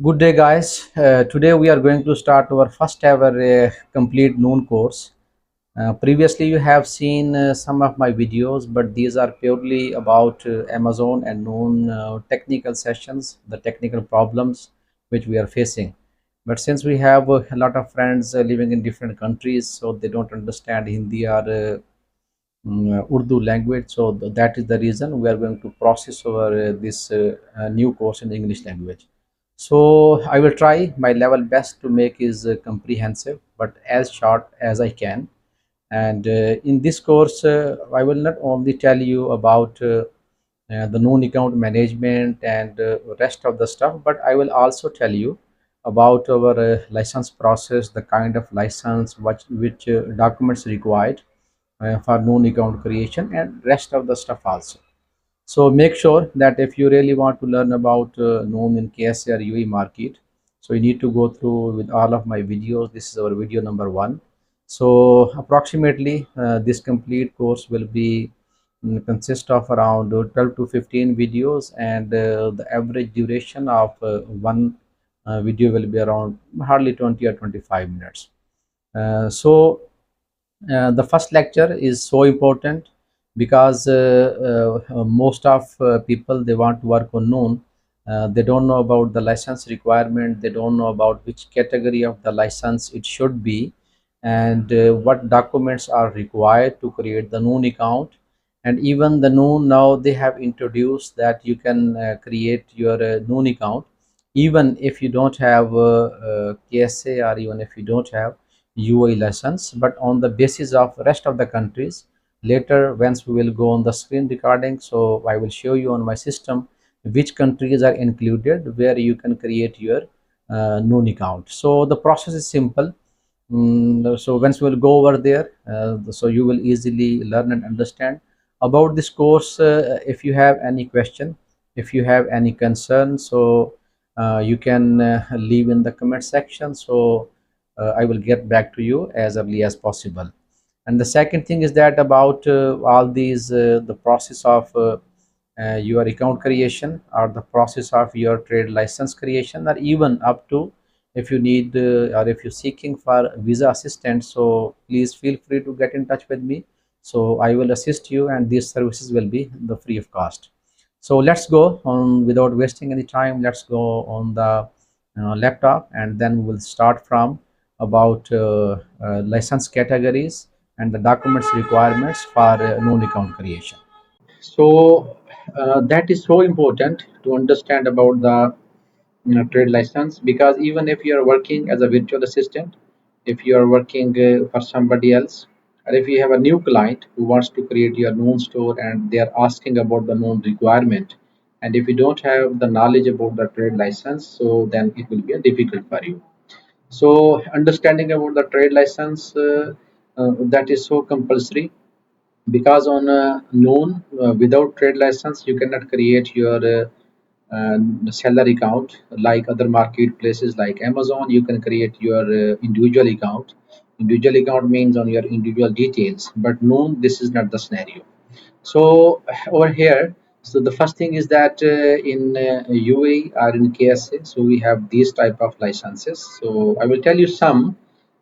Good day, guys. Today we are going to start our first ever complete Noon course. Previously, you have seen some of my videos, but these are purely about Amazon and Noon technical sessions, the technical problems which we are facing. But since we have a lot of friends living in different countries, so they don't understand Hindi or Urdu language, so that is the reason we are going to process over this new course in English language. So I will try my level best to make is comprehensive, but as short as I can. And in this course, I will not only tell you about the known account management and rest of the stuff, but I will also tell you about our license process, the kind of license, which documents required for known account creation, and rest of the stuff also. So make sure that if you really want to learn about known in KSA or UE market, so you need to go through with all of my videos. This is our video number one. So approximately this complete course will be consist of around 12 to 15 videos, and the average duration of one video will be around hardly 20 or 25 minutes. The first lecture is so important because most of people they want to work on known. They don't know about the license requirement. They don't know about which category of the license it should be, and what documents are required to create the known account. And even the known, now they have introduced that you can create your known account even if you don't have KSA, or even if you don't have UI license, but on the basis of rest of the countries. Later, once we will go on the screen recording, so I will show you on my system which countries are included where you can create your known account. So the process is simple. So once we will go over there, so you will easily learn and understand about this course. If you have any question, if you have any concern, so you can leave in the comment section. So I will get back to you as early as possible. And the second thing is that about all these the process of your account creation, or the process of your trade license creation, or even up to if you need or if you're seeking for visa assistance, so please feel free to get in touch with me. So I will assist you, and these services will be the free of cost. So let's go on without wasting any time. Let's go on the laptop, and then we will start from about license categories and the documents requirements for known account creation. So that is so important to understand about the trade license, because even if you are working as a virtual assistant, if you are working for somebody else, or if you have a new client who wants to create your known store and they are asking about the known requirement, and if you don't have the knowledge about the trade license, so then it will be difficult for you. So understanding about the trade license, that is so compulsory, because on a loan without trade license you cannot create your seller account like other marketplaces like Amazon. You can create your individual account. Individual account means on your individual details, but no, this is not the scenario. So over here, so the first thing is that in UAE or in KSA, so we have these type of licenses. So I will tell you some,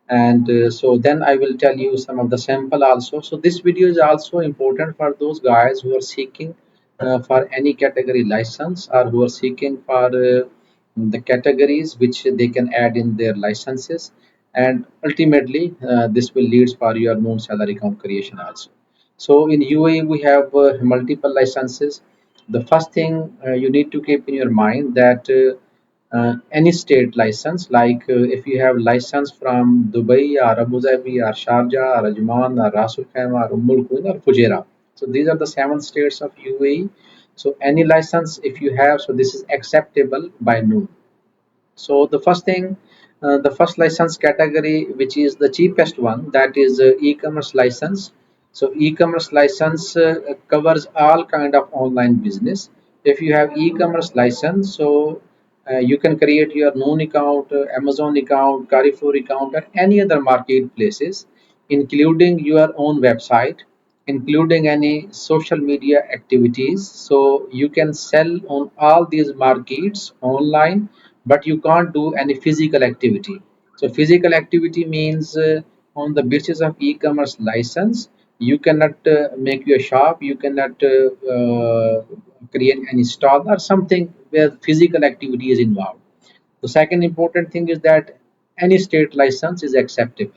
and so then I will tell you some of the sample also. So this video is also important for those guys who are seeking for any category license, or who are seeking for the categories which they can add in their licenses, and ultimately this will lead for your known seller account creation also. So in UAE we have multiple licenses. The first thing you need to keep in your mind that any state license, like if you have license from Dubai or Abu Dhabi or Sharjah or Ajman or Ras Al Khaimah or Queen or Fujairah. So these are the 7 states of UAE. So any license if you have, so this is acceptable by noon. So the first thing, the first license category, which is the cheapest one, that is e-commerce license. So e-commerce license covers all kind of online business. If you have e-commerce license, so you can create your known account, Amazon account, Carrefour account, or any other marketplaces, including your own website, including any social media activities. So you can sell on all these markets online but you can't do any physical activity. So physical activity means on the basis of e-commerce license, you cannot make your shop, you cannot create any stall or something where physical activity is involved. The second important thing is that any state license is acceptable.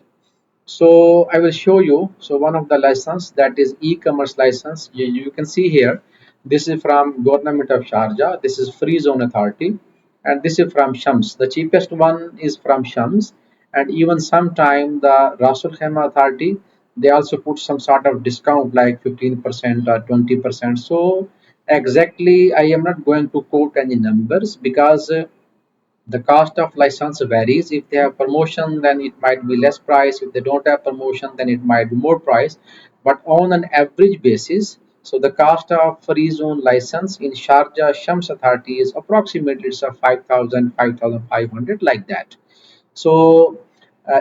So I will show you. So one of the license, that is e-commerce license. You can see here. This is from Government of Sharjah. This is Free Zone Authority, and this is from Shams. The cheapest one is from Shams, and even sometime the Rasul Khaimah Authority, they also put some sort of discount like 15% or 20%. So exactly, I am not going to quote any numbers because. The cost of license varies. If they have promotion, then it might be less price. If they don't have promotion, then it might be more price. But on an average basis, so the cost of free zone license in Sharjah Shams Authority is approximately it's a 5,000, 5,500, like that. So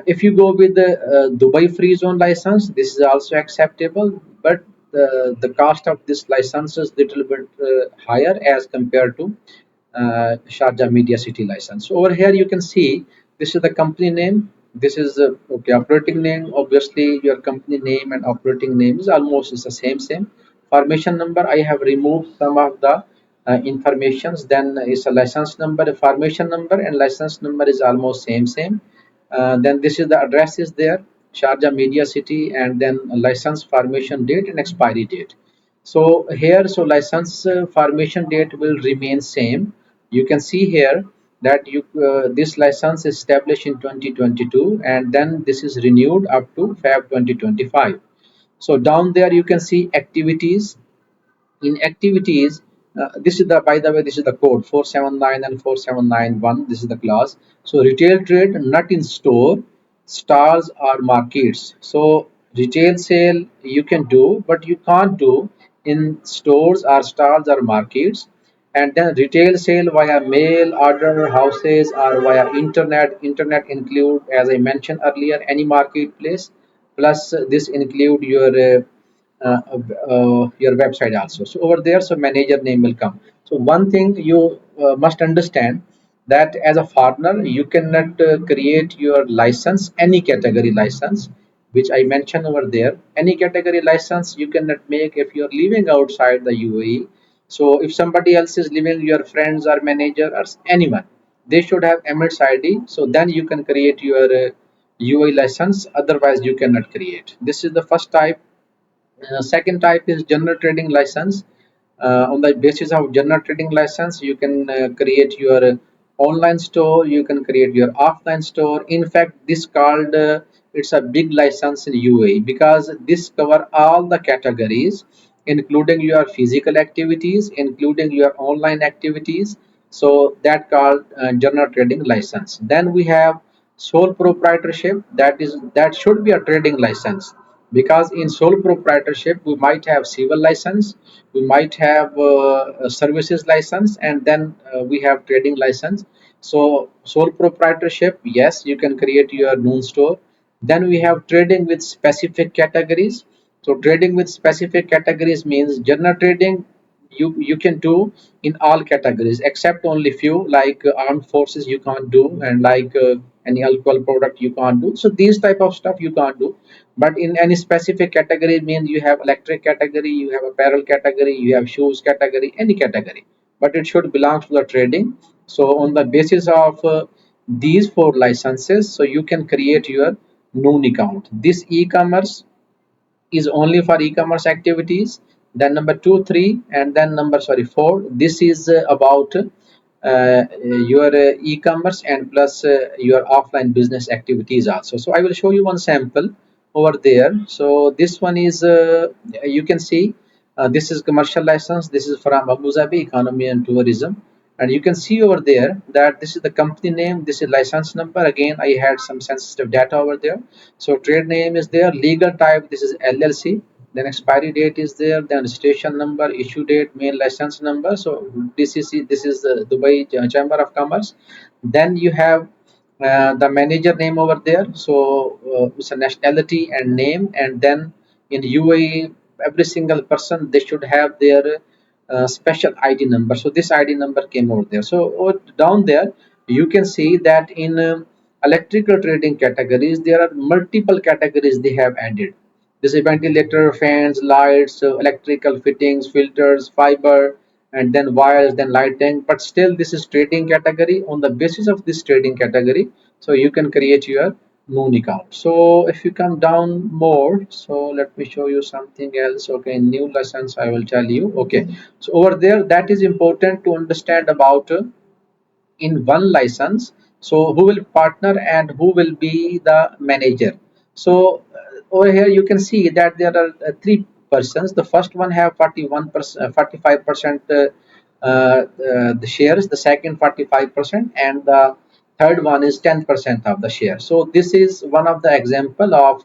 if you go with the Dubai free zone license, this is also acceptable, but the cost of this license is little bit higher as compared to Sharjah Media City license. So over here you can see this is the company name. This is the okay, operating name. Obviously, your company name and operating name is almost is the same. Formation number, I have removed some of the informations. Then is a license number, a formation number, and license number is almost same. Then this is the address is there, Sharjah Media City, and then a license formation date and expiry date. So here, so license formation date will remain same. You can see here that you this license is established in 2022, and then this is renewed up to Feb 2025. So down there you can see activities. In activities, this is the, by the way, this is the code 479 and 4791. This is the class. So retail trade, not in store, stalls or markets. So retail sale you can do, but you can't do in stores or stalls or markets. And then retail sale via mail order houses or via internet include, as I mentioned earlier, any marketplace, plus this include your website also. So over there, so manager name will come. So one thing you must understand, that as a foreigner you cannot create your license, any category license, which I mentioned over there. Any category license you cannot make if you're living outside the UAE. So if somebody else is living, your friends or manager or anyone, they should have Emirates ID. So then you can create your UAE license. Otherwise, you cannot create. This is the first type. Second type is general trading license. On the basis of general trading license, you can create your online store, you can create your offline store. In fact, this called it's a big license in UAE because this cover all the categories, including your physical activities, including your online activities. So that called general trading license. Then we have sole proprietorship. That should be a trading license, because in sole proprietorship we might have civil license, we might have a services license, and then we have trading license. So sole proprietorship, yes, you can create your noon store. Then we have trading with specific categories. So trading with specific categories means general trading you can do in all categories except only few, like armed forces you can't do, and like any alcohol product you can't do. So these type of stuff you can't do. But in any specific category means you have electric category, you have apparel category, you have shoes category, any category, but it should belong to the trading. So on the basis of these four licenses, so you can create your noon account. This e-commerce is only for e-commerce activities. Then number two, three, and then number sorry four. This is about your e-commerce and plus your offline business activities also. So I will show you one sample over there. So this one is you can see this is commercial license. This is from Abu Dhabi Economy and Tourism, and you can see over there that this is the company name, this is license number. Again, I had some sensitive data over there. So trade name is there, legal type, this is LLC, then expiry date is there, then registration number, issue date, main license number. So DCC, this is the Dubai Chamber of Commerce. Then you have the manager name over there. So it's a nationality and name. And then in UAE, every single person, they should have their special ID number. So this ID number came over there. So down there you can see that in electrical trading categories there are multiple categories they have added. This is ventilator, fans, lights, electrical fittings, filters, fiber, and then wires, then lighting. But still this is trading category. On the basis of this trading category, so you can create your known account. So if you come down more, so let me show you something else. Okay, new lessons I will tell you. Okay, so over there, that is important to understand about in one license. So who will partner and who will be the manager? So over here you can see that there are three persons. The first one have 41%, 45% the shares, the second 45%, and the third one is 10% of the share. So this is one of the example of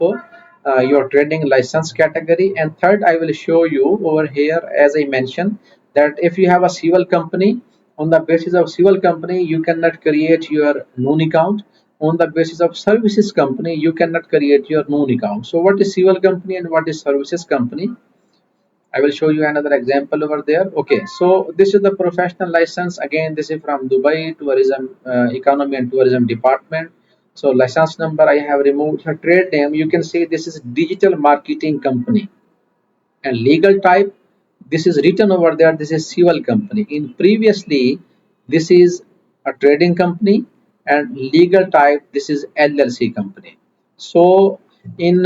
your trading license category. And third, I will show you over here, as I mentioned, that if you have a civil company, on the basis of civil company you cannot create your known account. On the basis of services company you cannot create your known account. So what is civil company and what is services company? I will show you another example over there. Okay, so this is the professional license. Again, this is from Dubai Tourism Economy and Tourism Department. So license number I have removed. Her trade name, you can see this is digital marketing company. And legal type, this is written over there, this is civil company. In previously, this is a trading company, and legal type, this is LLC company. So in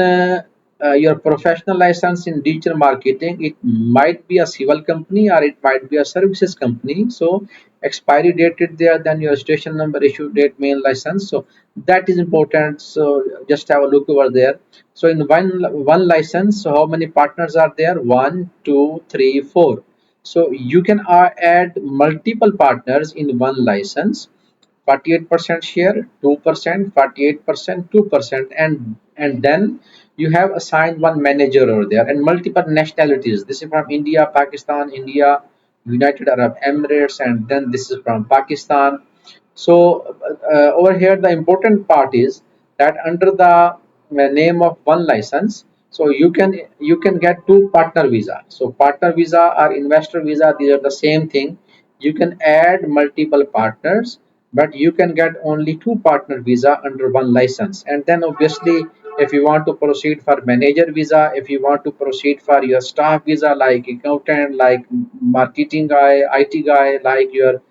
your professional license in digital marketing, it might be a civil company or it might be a services company. So expiry date is there, then your station number, issue date, main license. So that is important. So just have a look over there. So in one license, so how many partners are there? One, two, three, four. So you can add multiple partners in one license. 48% share, 2%, 48%, 2%, and then you have assigned one manager over there and multiple nationalities. This is from India, Pakistan, India, United Arab Emirates, and then this is from Pakistan. So over here, the important part is that under the name of one license, so you can get two partner visa. So partner visa or investor visa, these are the same thing. You can add multiple partners, but you can get only two partner visa under one license. And then obviously, if you want to proceed for manager visa, if you want to proceed for your staff visa, like accountant, like marketing guy, IT guy, like your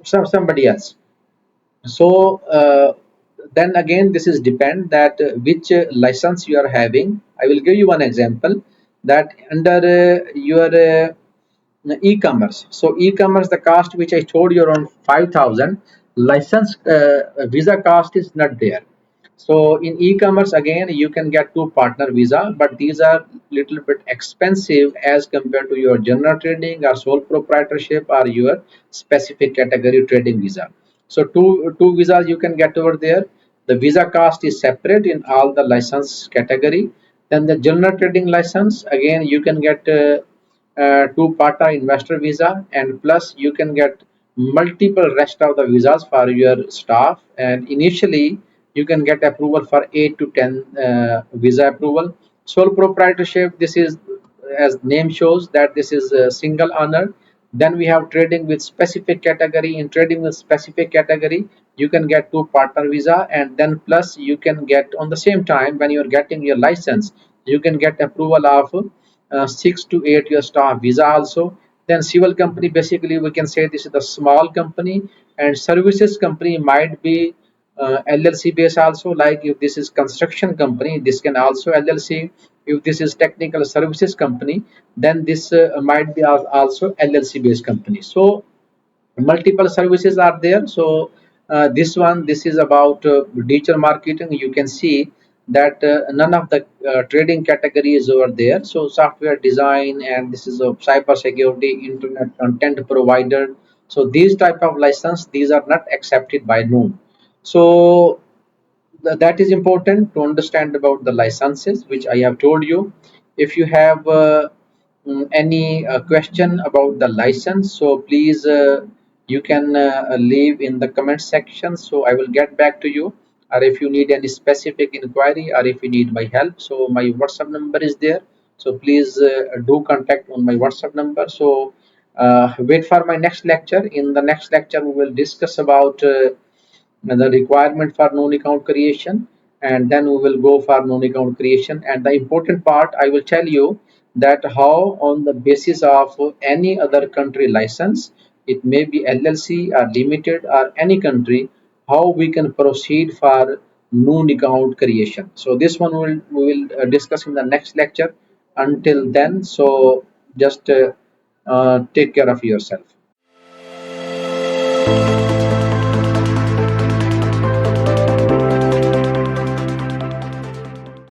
somebody else. So then again, this is depend that which license you are having. I will give you one example that under your e-commerce. So e-commerce, the cost which I told you around 5,000, license visa cost is not there. So in e-commerce again you can get two partner visa, but these are little bit expensive as compared to your general trading or sole proprietorship or your specific category trading visa. So two visas you can get over there. The visa cost is separate in all the license category. Then the general trading license, again you can get two PATA investor visa, and plus you can get multiple rest of the visas for your staff. And initially you can get approval for 8 to 10 visa approval. Sole proprietorship, this is as name shows that this is a single owner. Then we have trading with specific category. In trading with specific category you can get two partner visa, and then plus you can get on the same time when you are getting your license, you can get approval of 6 to 8 year staff visa also. Then civil company, basically we can say this is the small company, and services company might be LLC based also. Like if this is construction company, this can also LLC. If this is technical services company, then this might be also LLC based company. So multiple services are there. So this is about digital marketing. You can see that none of the trading category is over there. So software design, and this is a cyber security, internet content provider. So these type of license, these are not accepted by noon. So that is important to understand about the licenses which I have told you. If you have any question about the license, so please you can leave in the comment section, so I will get back to you. Or if you need any specific inquiry, or if you need my help, so my WhatsApp number is there. So please do contact on my WhatsApp number. So Wait for my next lecture. In the next lecture, we will discuss about the requirement for non account creation, and then we will go for non account creation. And the important part, I will tell you that how, on the basis of any other country license, it may be LLC or limited or any country, how we can proceed for non account creation. So this one we will discuss in the next lecture. Until then, so just take care of yourself.